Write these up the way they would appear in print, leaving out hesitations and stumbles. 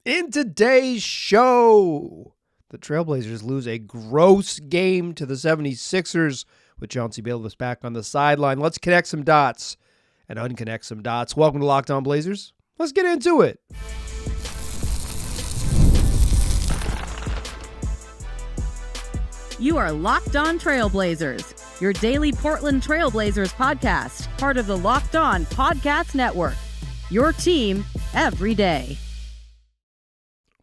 In today's show, the Trailblazers lose a gross game to the 76ers with Chauncey Billups back on the sideline. Let's connect some dots and unconnect some dots. Welcome to Locked On Blazers. Let's get into it. You are Locked On Trailblazers, your daily Portland Trailblazers podcast, part of the Locked On Podcast Network. Your team every day.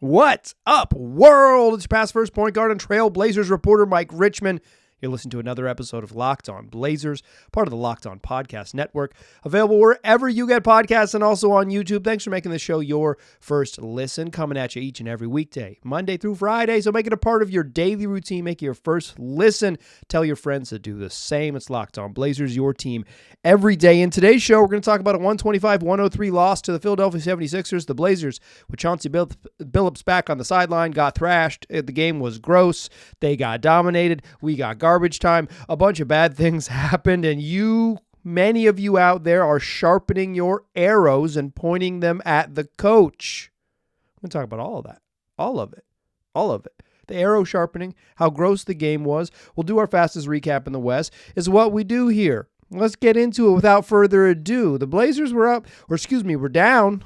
What's up, world? It's your past first point guard and Trailblazers reporter Mike Richmond. You're listening to another episode of Locked On Blazers, part of the Locked On Podcast Network, available wherever you get podcasts and also on YouTube. Thanks for making the show your first listen, coming at you each and every weekday, Monday through Friday. So make it a part of your daily routine. Make it your first listen. Tell your friends to do the same. It's Locked On Blazers, your team every day. In today's show, we're going to talk about a 125-103 loss to the Philadelphia 76ers. The Blazers, with Chauncey Billups back on the sideline, got thrashed. The game was gross. They got dominated. We got garbage time. A bunch of bad things happened, and many of you out there are sharpening your arrows and pointing them at the coach. I'm going to talk about all of that. All of it. The arrow sharpening, how gross the game was. We'll do our fastest recap in the West, is what we do here. Let's get into it without further ado. The Blazers were down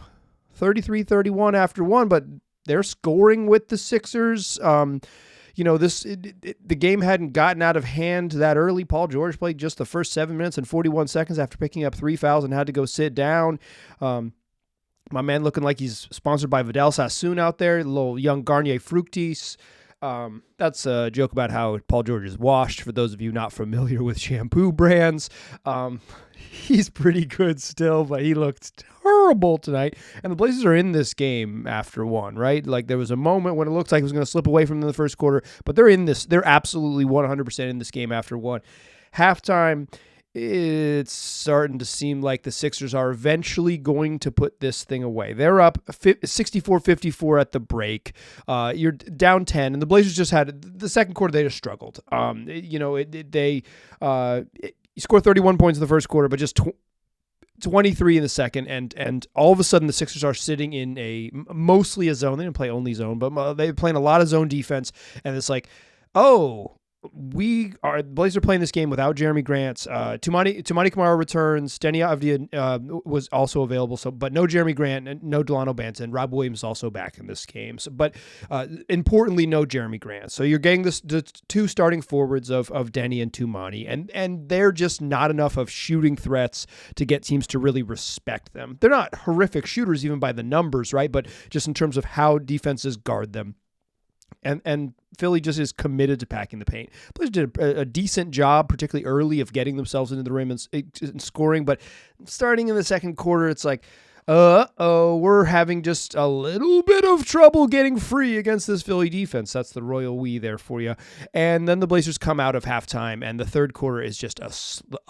33-31 after one, but they're scoring with the Sixers. The game hadn't gotten out of hand that early. Paul George played just the first 7 minutes and 41 seconds after picking up 3 fouls and had to go sit down. My man looking like he's sponsored by Vidal Sassoon out there, a little young Garnier Fructis. That's a joke about how Paul George is washed, for those of you not familiar with shampoo brands. He's pretty good still, but he looked terrible tonight. And the Blazers are in this game after one, right? Like, there was a moment when it looked like it was going to slip away from them in the first quarter, but they're in this. They're absolutely 100% in this game after one. Halftime, it's starting to seem like the Sixers are eventually going to put this thing away. They're up 64-54 at the break. You're down 10, and the Blazers just had the second quarter. They just struggled. You score 31 points in the first quarter, but just 23 in the second, and all of a sudden the Sixers are sitting in mostly a zone. They didn't play only zone, but they're playing a lot of zone defense, and it's like, Blazers are playing this game without Jeremy Grant. Tumani Kamara returns. Denny Avdia was also available, but no Jeremy Grant, and no Delano Banton. Rob Williams also back in this game. But importantly, no Jeremy Grant. So you're getting the two starting forwards of Denny and Tumani, and they're just not enough of shooting threats to get teams to really respect them. They're not horrific shooters even by the numbers, right? But just in terms of how defenses guard them. And Philly just is committed to packing the paint. Blazers did a decent job, particularly early, of getting themselves into the rim and scoring. But starting in the second quarter, it's like, we're having just a little bit of trouble getting free against this Philly defense. That's the royal we there for you. And then the Blazers come out of halftime, and the third quarter is just a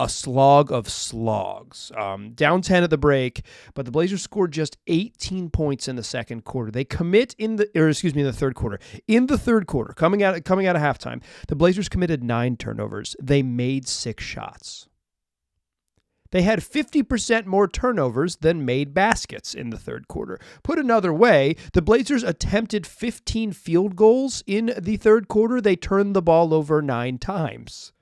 slog of slogs. Down 10 at the break, but the Blazers scored just 18 points in the second quarter. They commit in the third quarter. In the third quarter, coming out of halftime, the Blazers committed 9 turnovers. They made 6 shots. They had 50% more turnovers than made baskets in the third quarter. Put another way, the Blazers attempted 15 field goals in the third quarter. They turned the ball over 9 times.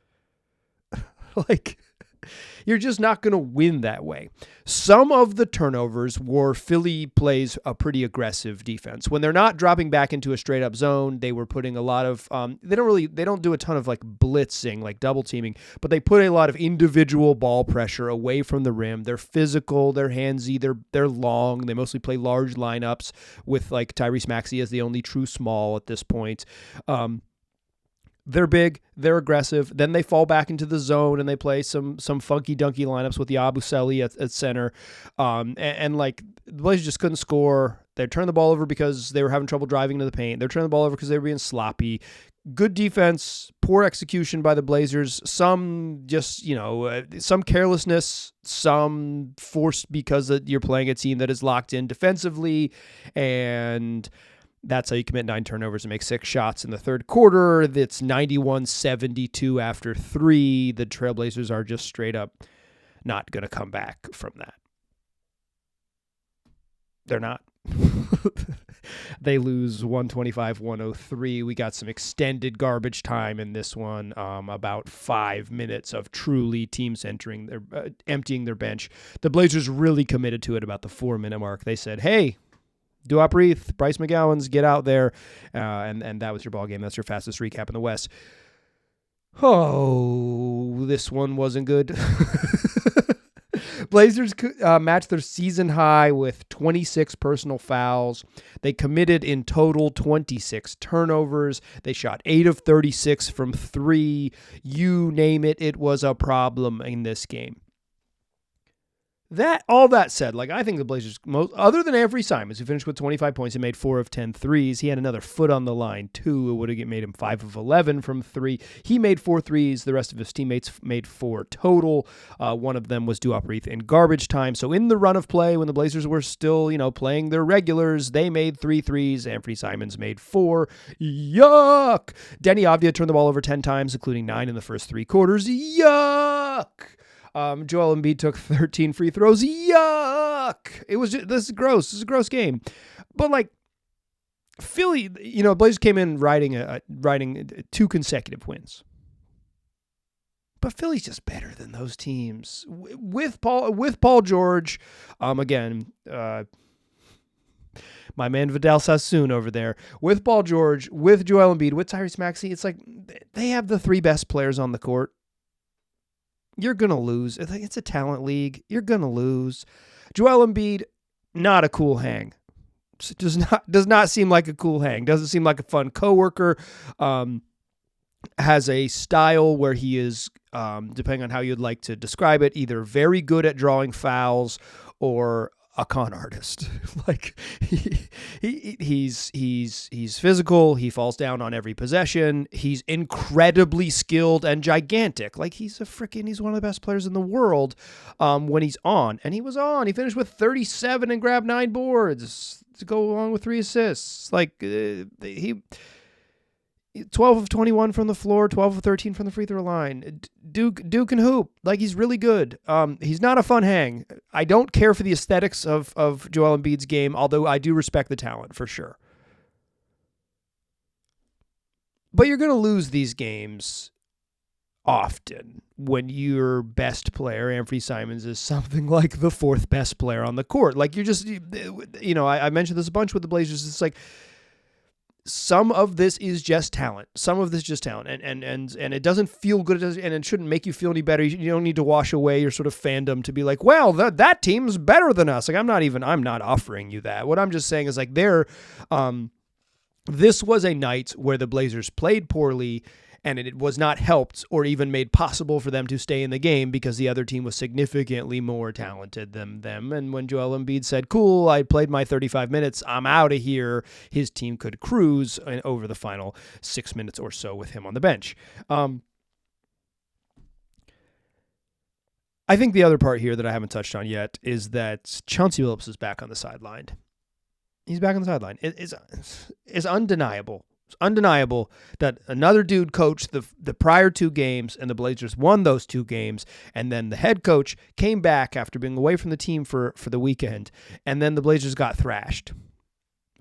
You're just not going to win that way. Some of the turnovers were Philly plays a pretty aggressive defense. When they're not dropping back into a straight up zone, they were putting a lot of, they don't do a ton of blitzing, like double teaming, but they put a lot of individual ball pressure away from the rim. They're physical, they're handsy, they're long. They mostly play large lineups with Tyrese Maxey as the only true small at this point. They're big, they're aggressive. Then they fall back into the zone and they play some funky dunky lineups with the Abusele at center. The Blazers just couldn't score. They turned the ball over because they were having trouble driving into the paint. They're turning the ball over because they were being sloppy. Good defense, poor execution by the Blazers. Some just, some carelessness, some forced because you're playing a team that is locked in defensively, and that's how you commit 9 turnovers and make 6 shots in the third quarter. That's 91-72 after 3. The Trailblazers are just straight up not going to come back from that. They're not. They lose 125-103. We got some extended garbage time in this one, about 5 minutes of truly teams emptying their bench. The Blazers really committed to it about the 4-minute mark. They said, hey, Duop Reith, Bryce McGowan's, get out there. And that was your ball game. That's your fastest recap in the West. Oh, this one wasn't good. Blazers matched their season high with 26 personal fouls. They committed in total 26 turnovers. They shot 8 of 36 from 3. You name it, it was a problem in this game. All that said, I think the Blazers, other than Anthony Simons, who finished with 25 points and made 4 of 10 threes, he had another foot on the line, too. It would have made him 5 of 11 from 3. He made 4 threes. The rest of his teammates made 4 total. One of them was Duop Reith in garbage time. So in the run of play, when the Blazers were still, playing their regulars, they made 3 threes. Anthony Simons made 4. Yuck! Denny Avdija turned the ball over 10 times, including 9 in the first 3 quarters. Yuck! Joel Embiid took 13 free throws. Yuck! This is gross. This is a gross game. But Philly, Blazers came in riding 2 consecutive wins. But Philly's just better than those teams. With Paul George, again, my man Vidal Sassoon over there. With Paul George, with Joel Embiid, with Tyrese Maxey, it's they have the 3 best players on the court. You're going to lose. It's a talent league. You're going to lose. Joel Embiid, not a cool hang. Does not seem like a cool hang. Doesn't seem like a fun coworker. Has a style where he is, depending on how you'd like to describe it, either very good at drawing fouls or a con artist. He's physical. He falls down on every possession. He's incredibly skilled and gigantic. He's one of the best players in the world when he's on. And he was on. He finished with 37 and grabbed 9 boards to go along with 3 assists. He 12 of 21 from the floor, 12 of 13 from the free throw line. Duke can hoop. He's really good. He's not a fun hang. I don't care for the aesthetics of Joel Embiid's game, although I do respect the talent for sure. But you're going to lose these games often when your best player, Anthony Simons, is something like the 4th best player on the court. You're just, I mentioned this a bunch with the Blazers. It's some of this is just talent. Some of this is just talent. And it doesn't feel good. And it shouldn't make you feel any better. You don't need to wash away your sort of fandom to be well, that team's better than us. I'm not offering you that. What I'm just saying is this was a night where the Blazers played poorly and it was not helped or even made possible for them to stay in the game because the other team was significantly more talented than them. And when Joel Embiid said, cool, I played my 35 minutes, I'm out of here, his team could cruise over the final 6 minutes or so with him on the bench. I think the other part here that I haven't touched on yet is that Chauncey Billups is back on the sideline. He's back on the sideline. It's undeniable. It's undeniable that another dude coached the prior 2 games and the Blazers won those 2 games. And then the head coach came back after being away from the team for the weekend. And then the Blazers got thrashed.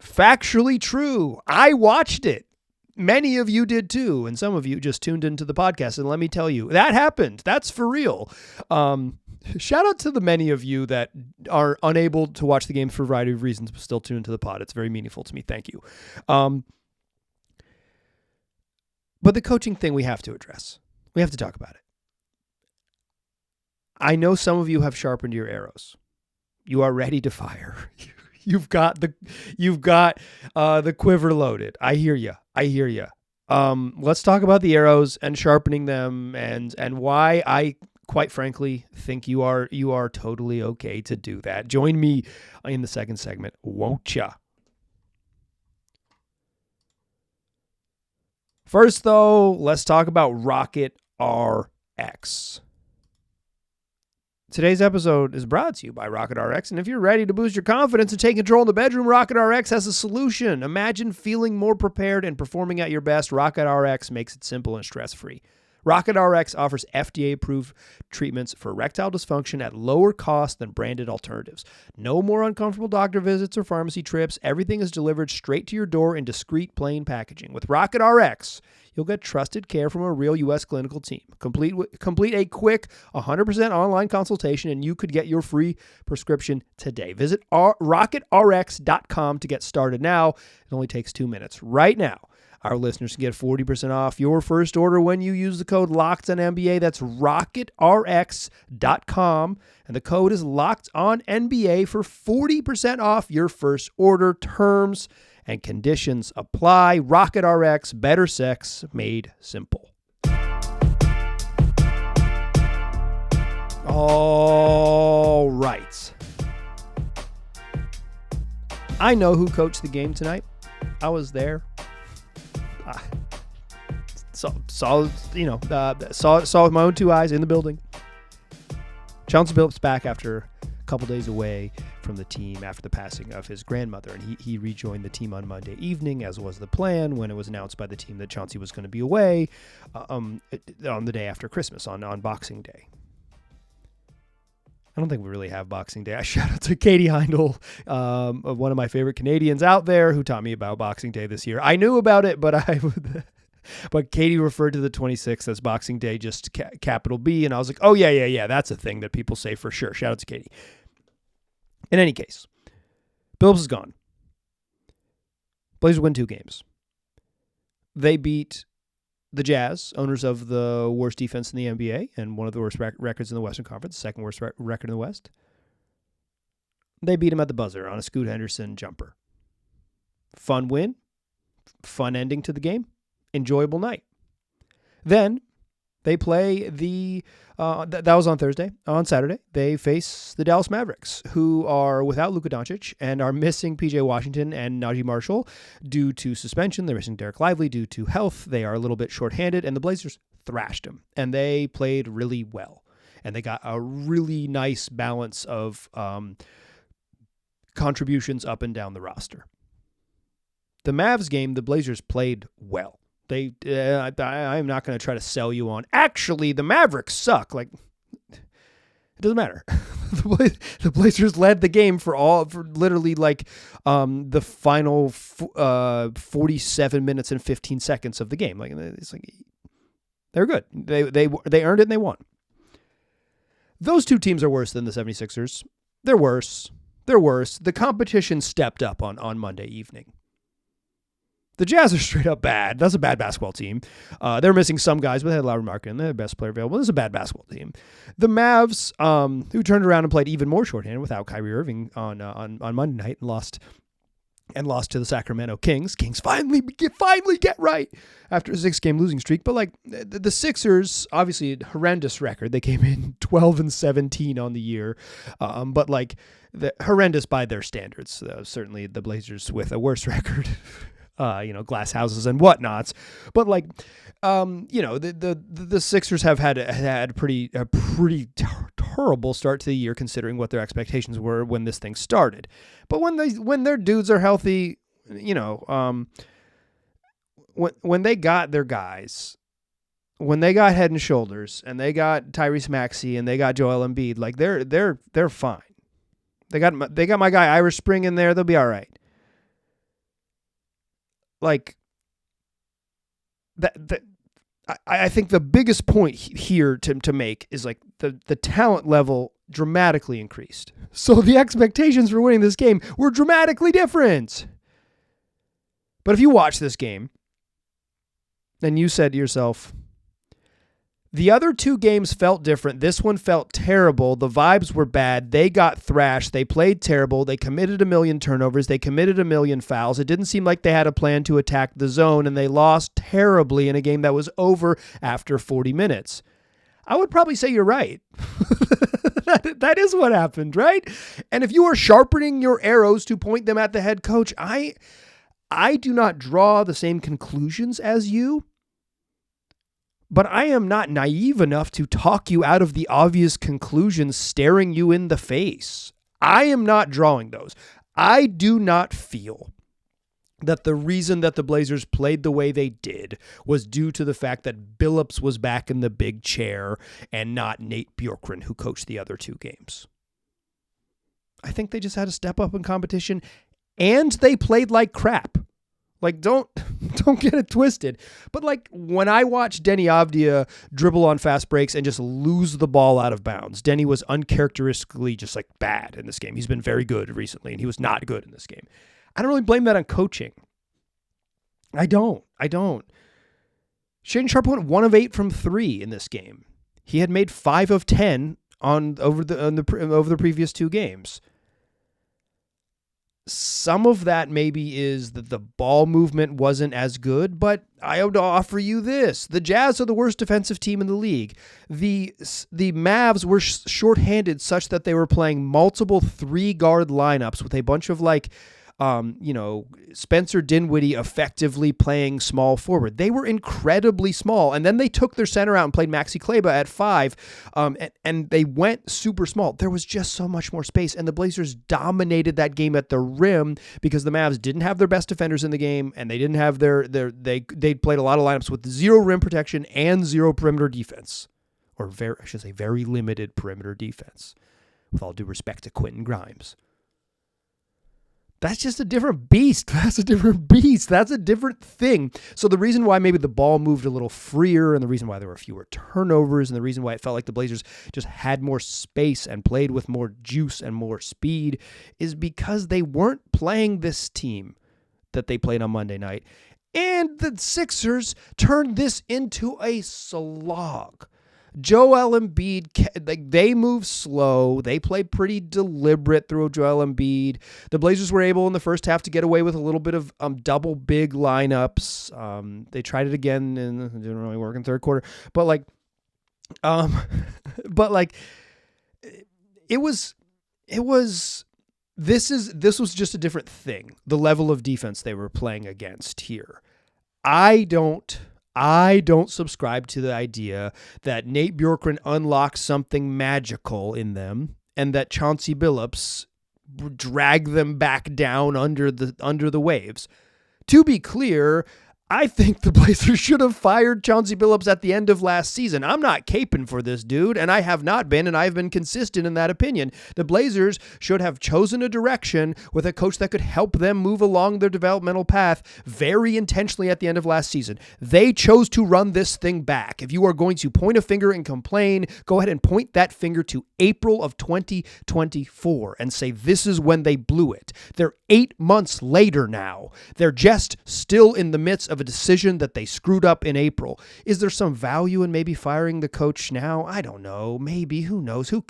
Factually true. I watched it. Many of you did too. And some of you just tuned into the podcast. And let me tell you, that happened. That's for real. Shout out to the many of you that are unable to watch the game for a variety of reasons, but still tune into the pod. It's very meaningful to me. Thank you. But the coaching thing we have to address. We have to talk about it. I know some of you have sharpened your arrows. You are ready to fire. You've got the quiver loaded. I hear you. Let's talk about the arrows and sharpening them and why I quite frankly think you are totally okay to do that. Join me in the second segment, won't ya? First, though, let's talk about Rocket RX. Today's episode is brought to you by Rocket RX, and if you're ready to boost your confidence and take control in the bedroom, Rocket RX has a solution. Imagine feeling more prepared and performing at your best. Rocket RX makes it simple and stress-free. RocketRx offers FDA-approved treatments for erectile dysfunction at lower cost than branded alternatives. No more uncomfortable doctor visits or pharmacy trips. Everything is delivered straight to your door in discreet, plain packaging. With RocketRx, you'll get trusted care from a real U.S. clinical team. Complete a quick 100% online consultation, and you could get your free prescription today. Visit rocketrx.com to get started now. It only takes 2 minutes. Right now, our listeners can get 40% off your first order when you use the code LOCKEDONNBA. That's rocketrx.com. And the code is LOCKEDONNBA for 40% off your first order. Terms and conditions apply. RocketRx, better sex made simple. All right. I know who coached the game tonight. I was there. Saw with my own two eyes in the building. Chauncey Billups back after a couple days away from the team after the passing of his grandmother, and he rejoined the team on Monday evening, as was the plan when it was announced by the team that Chauncey was going to be away on the day after Christmas, on Boxing Day. I don't think we really have Boxing Day. I shout out to Katie Heindel, one of my favorite Canadians out there, who taught me about Boxing Day this year. I knew about it, but but Katie referred to the 26th as Boxing Day, just capital B, and I was like, oh, yeah, that's a thing that people say for sure. Shout out to Katie. In any case, Billups is gone. Blazers win 2 games. They beat the Jazz, owners of the worst defense in the NBA and one of the worst records in the Western Conference, second worst record in the West. They beat him at the buzzer on a Scoot Henderson jumper. Fun win, fun ending to the game, enjoyable night. Then they play that was on Thursday. On Saturday, they face the Dallas Mavericks, who are without Luka Doncic and are missing PJ Washington and Najee Marshall due to suspension. They're missing Derek Lively due to health. They are a little bit shorthanded, and the Blazers thrashed them, and they played really well. And they got a really nice balance of contributions up and down the roster. The Mavs game, the Blazers played well. I'm not going to try to sell you on, actually, the Mavericks suck. Like, it doesn't matter. The Blazers led the game for literally like the final 47 minutes and 15 seconds of the game. Like, it's like they're good. They earned it and they won. Those two teams are worse than the 76ers. They're worse. The competition stepped up on Monday evening. The Jazz are straight up bad. That's a bad basketball team. They're missing some guys, but they had Lauri Markkanen. They're the best player available. This is a bad basketball team. The Mavs, who turned around and played even more shorthanded without Kyrie Irving on Monday night and lost to the Sacramento Kings. Kings finally get right after a 6-game losing streak. But like the Sixers, obviously a horrendous record. They came in 12-17 on the year, but like horrendous by their standards. Certainly the Blazers with a worse record. Glass houses and whatnots, but like, the Sixers have had a pretty terrible start to the year considering what their expectations were when this thing started. But when their dudes are healthy, when they got their guys, when they got Head and Shoulders and they got Tyrese Maxey and they got Joel Embiid, like they're fine. They got my guy Irish Spring in there. They'll be all right. Like that, I think the biggest point here to make is like the talent level dramatically increased. So the expectations for winning this game were dramatically different. But if you watch this game and you said to yourself, the other 2 games felt different. This one felt terrible. The vibes were bad. They got thrashed. They played terrible. They committed 1 million turnovers. They committed 1 million fouls. It didn't seem like they had a plan to attack the zone, and they lost terribly in a game that was over after 40 minutes. I would probably say you're right. That is what happened, right? And if you are sharpening your arrows to point them at the head coach, I do not draw the same conclusions as you. But I am not naive enough to talk you out of the obvious conclusions staring you in the face. I am not drawing those. I do not feel that the reason that the Blazers played the way they did was due to the fact that Billups was back in the big chair and not Nate Bjorkgren, who coached the other 2 games. I think they just had to step up in competition, and they played like crap. Like, don't get it twisted. But like, when I watched Denny Avdia dribble on fast breaks and just lose the ball out of bounds, Denny was uncharacteristically just like bad in this game. He's been very good recently, and he was not good in this game. I don't really blame that on coaching. I don't. Shaedon Sharpe went 1 of 8 from 3 in this game. He had made 5 of 10 over the previous 2 games. Some of that maybe is that the ball movement wasn't as good, but I would offer you this. The Jazz are the worst defensive team in the league. The Mavs were shorthanded such that they were playing multiple 3-guard lineups with a bunch of Spencer Dinwiddie effectively playing small forward. They were incredibly small, and then they took their center out and played Maxi Kleber at 5, and they went super small. There was just so much more space, and the Blazers dominated that game at the rim because the Mavs didn't have their best defenders in the game, and they didn't have they played a lot of lineups with 0 rim protection and 0 perimeter defense, or very limited perimeter defense, with all due respect to Quentin Grimes. That's just a different beast. That's a different thing. So the reason why maybe the ball moved a little freer, and the reason why there were fewer turnovers, and the reason why it felt like the Blazers just had more space and played with more juice and more speed is because they weren't playing this team that they played on Monday night. And the Sixers turned this into a slog. Joel Embiid, they move slow. They play pretty deliberate through Joel Embiid. The Blazers were able in the first half to get away with a little bit of double big lineups. They tried it again and it didn't really work in third quarter. But this was just a different thing. The level of defense they were playing against here. I don't subscribe to the idea that Nate Bjorkgren unlocks something magical in them and that Chauncey Billups drag them back down under the waves. To be clear, I think the Blazers should have fired Chauncey Billups at the end of last season. I'm not caping for this dude, and I have not been, and I've been consistent in that opinion. The Blazers should have chosen a direction with a coach that could help them move along their developmental path very intentionally at the end of last season. They chose to run this thing back. If you are going to point a finger and complain, go ahead and point that finger to April of 2024 and say this is when they blew it. They're 8 months later now. They're just still in the midst of a decision that they screwed up in April. Is there some value in maybe firing the coach now? I don't know. Maybe. Who knows? Who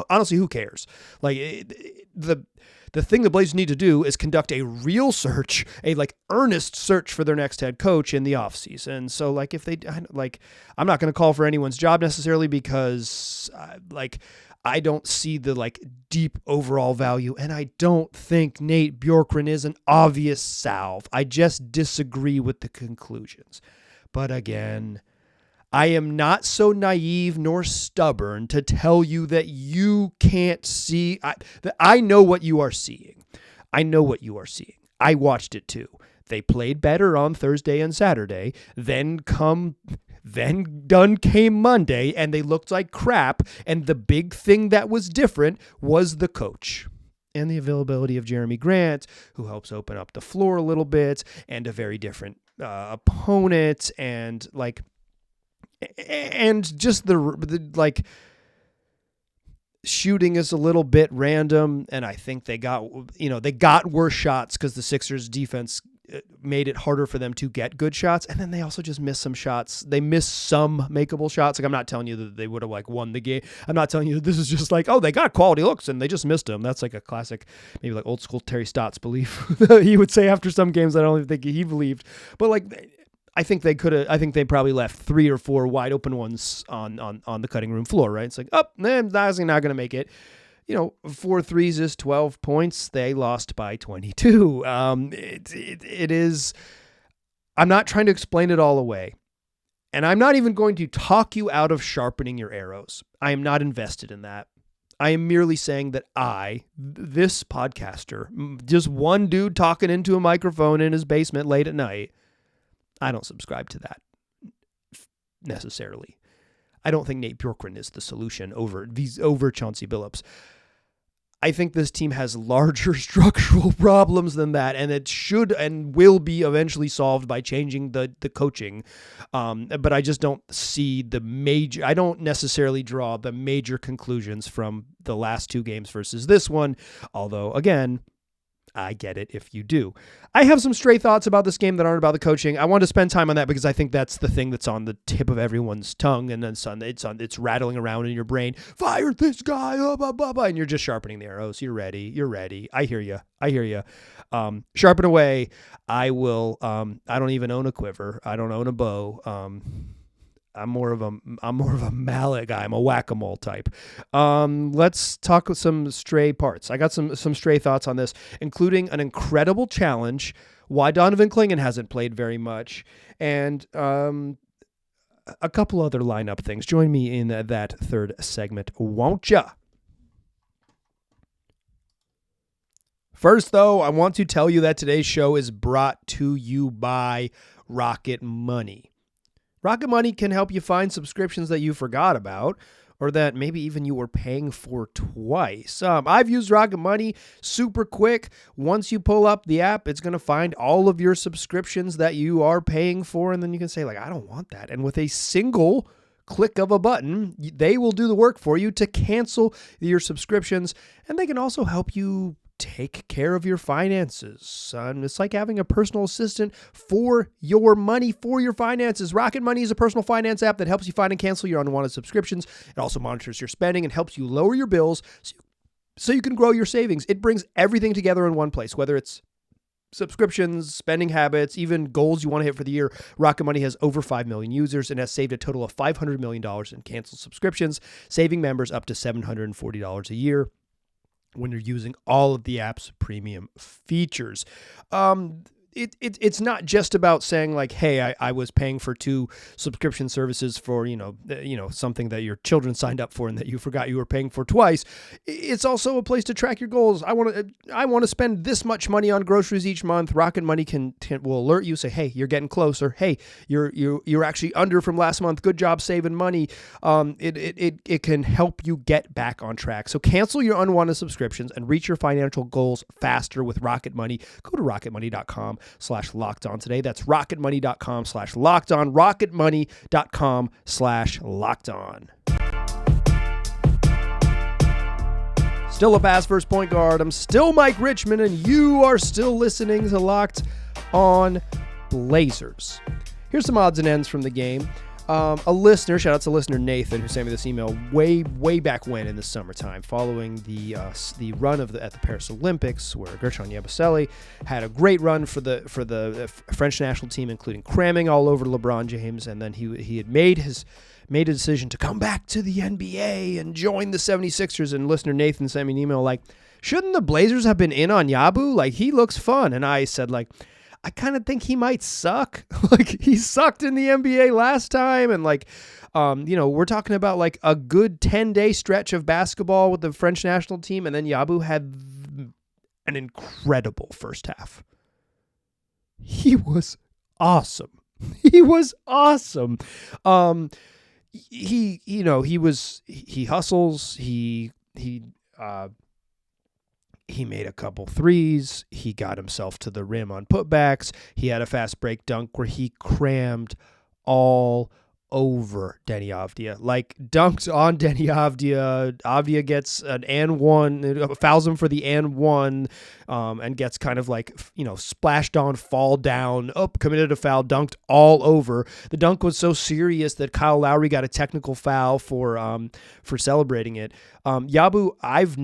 honestly, who cares? The thing the Blazers need to do is conduct a real search, a earnest search for their next head coach in the offseason. So if they I'm not going to call for anyone's job necessarily because I don't see the deep overall value, and I don't think Nate Bjorkgren is an obvious salve. I just disagree with the conclusions. But again, I am not so naive nor stubborn to tell you that you can't see. I know what you are seeing. I know what you are seeing. I watched it too. They played better on Thursday and Saturday. Then done came Monday, and they looked like crap. And the big thing that was different was the coach and the availability of Jeremy Grant, who helps open up the floor a little bit, and a very different opponent, and just the shooting is a little bit random. And I think they got worse shots because the Sixers defense made it harder for them to get good shots. And then they also just missed some shots. They missed some makeable shots. I'm not telling you that they would have won the game. I'm not telling you that this is just they got quality looks and they just missed them. That's a classic, maybe old school Terry Stotts belief he would say after some games. I don't even think he believed, but I think they could have. I think they probably left 3 or 4 wide open ones on the cutting room floor. Right? It's they're not going to make it. 4 threes is 12 points. They lost by 22. It is. I'm not trying to explain it all away, and I'm not even going to talk you out of sharpening your arrows. I am not invested in that. I am merely saying that this podcaster, just one dude talking into a microphone in his basement late at night, I don't subscribe to that necessarily. I don't think Nate Bjorkgren is the solution over Chauncey Billups. I think this team has larger structural problems than that, and it should and will be eventually solved by changing the coaching. But I just don't see I don't necessarily draw the major conclusions from the last two games versus this one, although, again, I get it if you do. I have some stray thoughts about this game that aren't about the coaching. I want to spend time on that because I think that's the thing that's on the tip of everyone's tongue, and then it's rattling around in your brain. Fire this guy, blah, blah, blah, and you're just sharpening the arrows. You're ready. I hear you. Sharpen away. I will. I don't even own a quiver. I don't own a bow. I'm more of a mallet guy. I'm a whack-a-mole type. Let's talk with some stray parts. I got some stray thoughts on this, including an incredible challenge, why Donovan Clingan hasn't played very much, and a couple other lineup things. Join me in that third segment, won't ya? First, though, I want to tell you that today's show is brought to you by Rocket Money. Rocket Money can help you find subscriptions that you forgot about, or that maybe even you were paying for twice. I've used Rocket Money super quick. Once you pull up the app, it's going to find all of your subscriptions that you are paying for, and then you can say, I don't want that. And with a single click of a button, they will do the work for you to cancel your subscriptions, and they can also help you take care of your finances. It's like having a personal assistant for your money, for your finances. Rocket Money is a personal finance app that helps you find and cancel your unwanted subscriptions. It also monitors your spending and helps you lower your bills so you can grow your savings. It brings everything together in one place, whether it's subscriptions, spending habits, even goals you want to hit for the year. Rocket Money has over 5 million users and has saved a total of $500 million in canceled subscriptions, saving members up to $740 a year when you're using all of the app's premium features. It's not just about saying hey, I was paying for 2 subscription services for, something that your children signed up for and that you forgot you were paying for twice. It's also a place to track your goals. I want to spend this much money on groceries each month. Rocket Money will alert you, say, hey, you're getting closer. Hey, you're actually under from last month. Good job saving money. It can help you get back on track. So cancel your unwanted subscriptions and reach your financial goals faster with Rocket Money. Go to rocketmoney.com/lockedon today. That's rocketmoney.com/lockedon. rocketmoney.com/lockedon. Still a pass first point guard. I'm still Mike Richmond, and you are still listening to Locked On Blazers. Here's some odds and ends from the game. A listener, shout out to listener Nathan, who sent me this email way back when in the summertime, following the run at the Paris Olympics, where Gershon Yabusele had a great run for the French national team, including cramming all over LeBron James, and then he had made a decision to come back to the NBA and join the 76ers. And listener Nathan sent me an email shouldn't the Blazers have been in on Yabu? He looks fun. And I said I kind of think he might suck. He sucked in the NBA last time. And we're talking about a good 10-day stretch of basketball with the French national team. And then Yabu had an incredible first half. He was awesome. He hustles. He made a couple threes. He got himself to the rim on putbacks. He had a fast break dunk where he crammed all over Deni Avdija. Dunks on Deni Avdija. Avdija gets an and one, fouls him for the and one, and gets kind of splashed on, fall down, committed a foul, dunked all over. The dunk was so serious that Kyle Lowry got a technical foul for celebrating it. Yabu, I've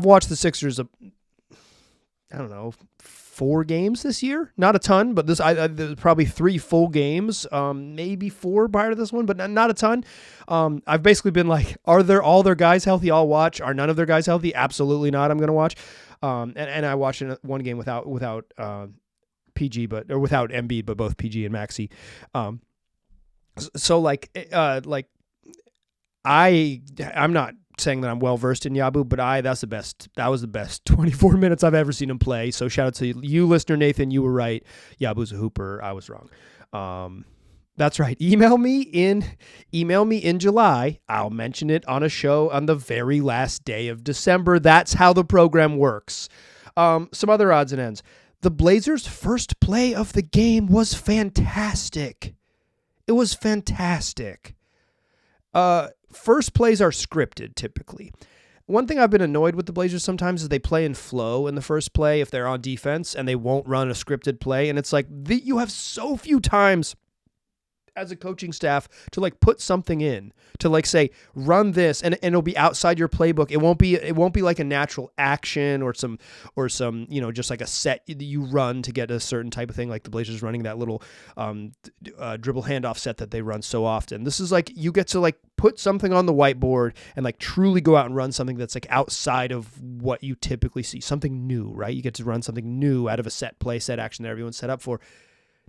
watched the Sixers, I don't know, 4 games this year. Not a ton, but there's probably 3 full games, maybe 4 prior to this one, but not a ton. I've basically been are all their guys healthy? I'll watch. Are none of their guys healthy? Absolutely not. I'm going to watch. And I watched one game without PG, or without Embiid, but both PG and Maxey. I'm not saying that I'm well versed in Yabu, but that was the best 24 minutes I've ever seen him play. So shout out to you, listener Nathan. You were right. Yabu's a hooper. I was wrong. That's right. Email me in July. I'll mention it on a show on the very last day of December. That's how the program works. Some other odds and ends. The Blazers' first play of the game was fantastic. It was fantastic. First plays are scripted typically. One thing I've been annoyed with the Blazers sometimes is they play in flow in the first play if they're on defense and they won't run a scripted play. And it's like you have so few times as a coaching staff to like put something in to like say run this and it'll be outside your playbook. It won't be like a natural action or some just like a set you run to get a certain type of thing, like the Blazers running that little dribble handoff set that they run so often. This is like you get to like put something on the whiteboard and like truly go out and run something that's like outside of what you typically see, something new, right? You get to run something new out of a set play, set action that everyone's set up for.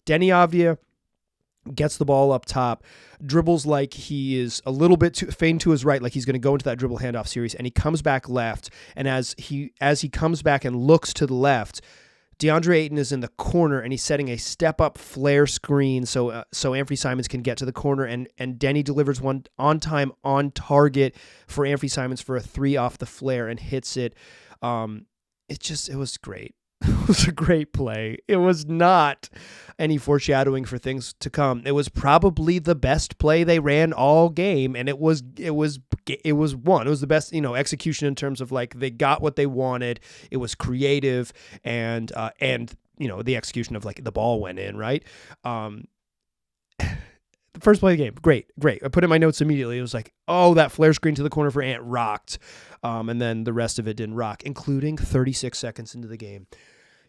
Denny Avdia gets the ball up top, dribbles like he is a little bit too feigned to his right, like he's going to go into that dribble handoff series, and he comes back left. And as he comes back and looks to the left, DeAndre Ayton is in the corner, and he's setting a step-up flare screen so Anthony Simons can get to the corner, and Denny delivers one on time, on target for Anthony Simons for a three off the flare and hits it. It was great. It was a great play. It was not any foreshadowing for things to come. It was probably the best play they ran all game, and it was one. It was the best, execution in terms of like they got what they wanted. It was creative and the execution of like the ball went in, right? The first play of the game, great. I put in my notes immediately. It was like, oh, that flare screen to the corner for Ant rocked. And then the rest of it didn't rock, including 36 seconds into the game.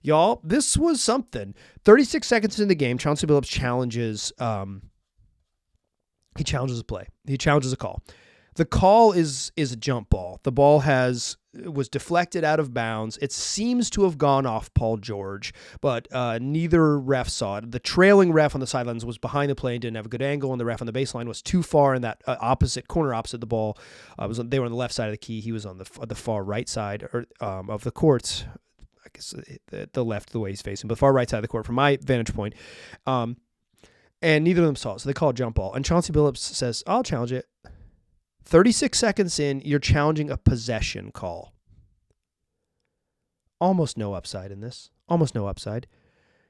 Y'all, this was something. 36 seconds into the game, Chauncey Billups challenges a play. He challenges a call. The call is a jump ball. The ball was deflected out of bounds. It seems to have gone off Paul George, but neither ref saw it. The trailing ref on the sidelines was behind the play and didn't have a good angle, and the ref on the baseline was too far in that opposite the ball. They were on the left side of the key. He was on the far right side of the court. I guess the left, the way he's facing, but far right side of the court from my vantage point. And neither of them saw it, so they call a jump ball. And Chauncey Billups says, I'll challenge it. 36 seconds in, you're challenging a possession call. Almost no upside in this. Almost no upside.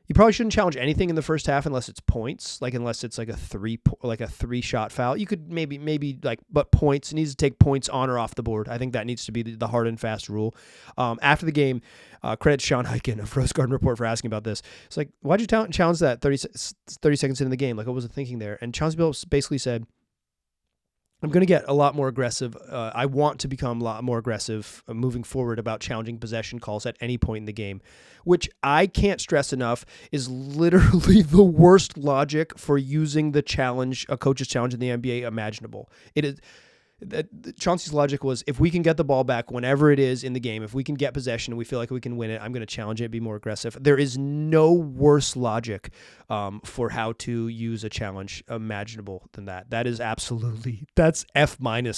You probably shouldn't challenge anything in the first half unless it's points, like unless it's like a three shot foul. You could maybe but points. It needs to take points on or off the board. I think that needs to be the hard and fast rule. After the game, credit Sean Hyken of Rose Garden Report for asking about this. It's like, why'd you challenge that 30 seconds into the game? Like, what was the thinking there? And Chauncey Billups basically said, I'm going to get a lot more aggressive. I want to become a lot more aggressive moving forward about challenging possession calls at any point in the game, which I can't stress enough is literally the worst logic for using a coach's challenge in the NBA imaginable. It is. Chauncey's logic was, if we can get the ball back whenever it is in the game, if we can get possession and we feel like we can win it, I'm going to challenge it, be more aggressive. There is no worse logic for how to use a challenge imaginable than that. That is that's F-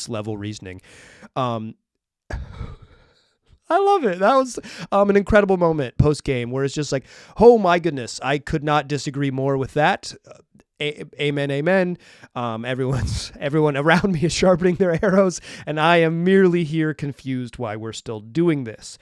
level reasoning. I love it. That was an incredible moment post-game where it's just like, oh my goodness, I could not disagree more with that. Amen. Everyone around me is sharpening their arrows, and I am merely here confused why we're still doing this.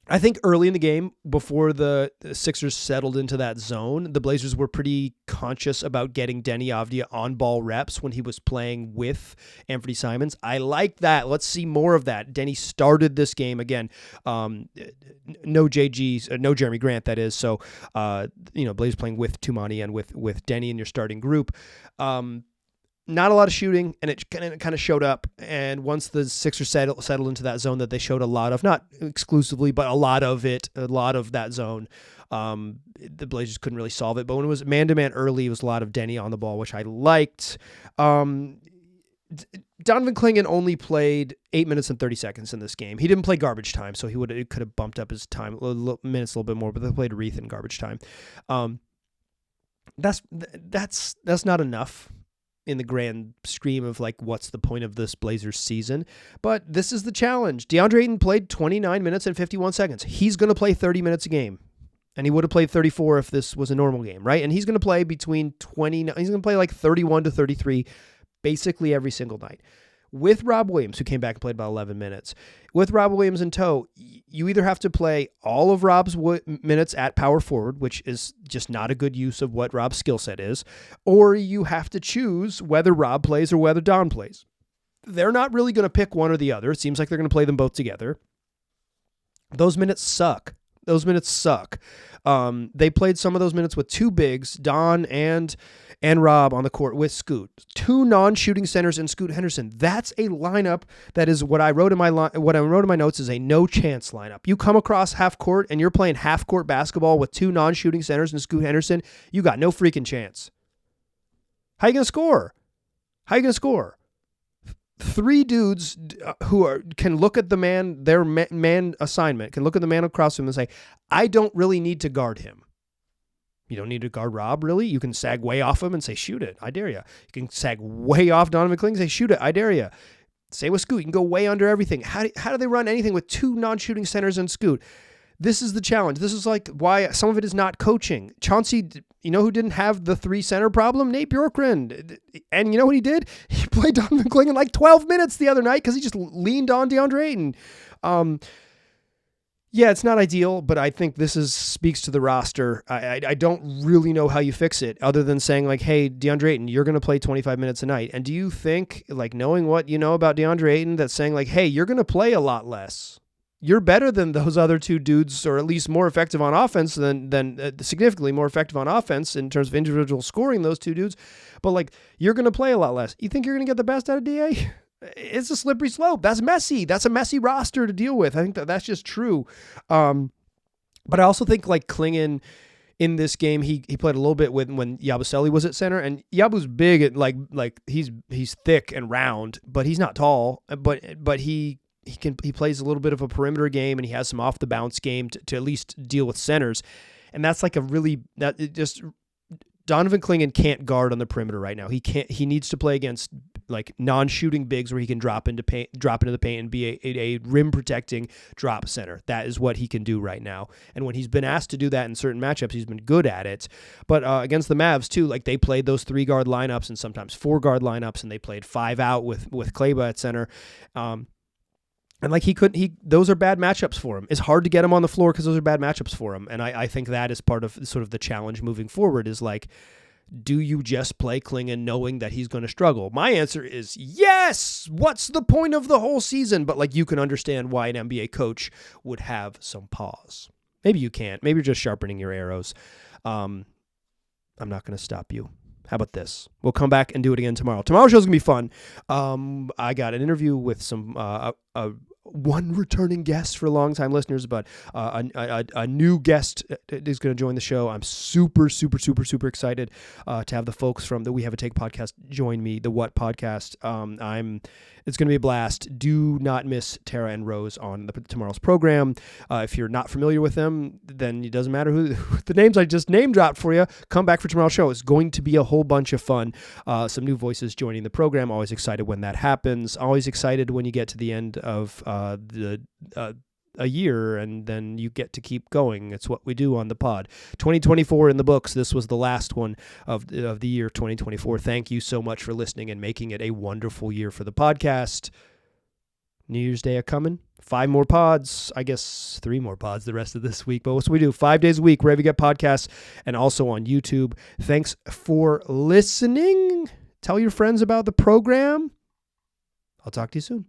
I think early in the game, before the Sixers settled into that zone, the Blazers were pretty conscious about getting Denny Avdia on-ball reps when he was playing with Anthony Simons. I like that. Let's see more of that. Denny started this game again. No Jeremy Grant, that is. So, Blazers playing with Tumani and with Denny in your starting group. Not a lot of shooting, and it kind of showed up. And once the Sixers settled into that zone that they showed a lot of, not exclusively, but a lot of that zone, the Blazers couldn't really solve it. But when it was man-to-man early, it was a lot of Denny on the ball, which I liked. Donovan Clingan only played 8 minutes and 30 seconds in this game. He didn't play garbage time, so it could have bumped up his time minutes a little bit more, but they played Reith in garbage time. That's not enough. in the grand scheme of like what's the point of this Blazers season. But this is the challenge. DeAndre Ayton played 29 minutes and 51 seconds. He's going to play 30 minutes a game. And he would have played 34 if this was a normal game, right? And he's going to play between 20, he's going to play like 31 to 33 basically every single night. With Rob Williams, who came back and played about 11 minutes. With Rob Williams in tow, you either have to play all of Rob's minutes at power forward, which is just not a good use of what Rob's skill set is, or you have to choose whether Rob plays or whether Don plays. They're not really going to pick one or the other. It seems like they're going to play them both together. Those minutes suck. They played some of those minutes with two bigs, Don and Rob on the court with Scoot. Two non-shooting centers and Scoot Henderson. That's a lineup that is what I wrote in my notes is a no chance lineup. You come across half court and you're playing half court basketball with two non-shooting centers and Scoot Henderson, you got no freaking chance. How you going to score? Three dudes who can look at the man, their man assignment, can look at the man across from him and say, I don't really need to guard him. You don't need to guard Rob, really? You can sag way off him and say, shoot it, I dare you. You can sag way off Donovan Clingan and say, shoot it, I dare you. Say with Scoot, you can go way under everything. How do they run anything with two non-shooting centers and Scoot? This is the challenge. This is like why some of it is not coaching. Chauncey, you know who didn't have the three center problem? Nate Bjorkgren. And you know what he did? He played Donovan Clingan like 12 minutes the other night because he just leaned on DeAndre Ayton. Yeah, it's not ideal, but I think this speaks to the roster. I don't really know how you fix it other than saying like, hey, DeAndre Ayton, you're going to play 25 minutes a night. And do you think, like knowing what you know about DeAndre Ayton, that's saying like, hey, you're going to play a lot less. You're better than those other two dudes, or at least more effective on offense than significantly more effective on offense in terms of individual scoring, those two dudes. But like, you're going to play a lot less. You think you're going to get the best out of DA? It's a slippery slope. That's messy. That's a messy roster to deal with. I think that's just true. But I also think like Clingan in this game, he played a little bit when Yabusele was at center, and Yabu's big at like he's thick and round, but he's not tall. But he plays a little bit of a perimeter game, and he has some off the bounce game to at least deal with centers. And that's like Donovan Clingan can't guard on the perimeter right now. He needs to play against like non-shooting bigs where he can drop into the paint and be a rim protecting drop center. That is what he can do right now. And when he's been asked to do that in certain matchups, he's been good at it. But against the Mavs too, like they played those 3-guard lineups and sometimes 4-guard lineups, and they played 5 out with Kleba at center. And like those are bad matchups for him. It's hard to get him on the floor because those are bad matchups for him. And I think that is part of sort of the challenge moving forward is like, do you just play Clingan knowing that he's going to struggle? My answer is yes. What's the point of the whole season? But like, you can understand why an NBA coach would have some pause. Maybe you can't. Maybe you're just sharpening your arrows. I'm not going to stop you. How about this? We'll come back and do it again tomorrow. Tomorrow's show's going to be fun. I got an interview with some one returning guest for longtime listeners, but a new guest is going to join the show. I'm super, super, super, super excited to have the folks from the We Have a Take podcast join me, the What podcast. It's going to be a blast. Do not miss Tara and Rose on tomorrow's program. If you're not familiar with them, then it doesn't matter who the names I just name dropped for you. Come back for tomorrow's show. It's going to be a whole bunch of fun. Some new voices joining the program. Always excited when that happens. Always excited when you get to the end of a year and then you get to keep going. It's what we do on the pod. 2024 in the books. This was the last one of the year 2024. Thank you so much for listening and making it a wonderful year for the podcast. New Year's Day are coming. 5 more pods. I guess 3 more pods the rest of this week. But what's we do? 5 days a week, wherever you get podcasts, and also on YouTube. Thanks for listening. Tell your friends about the program. I'll talk to you soon.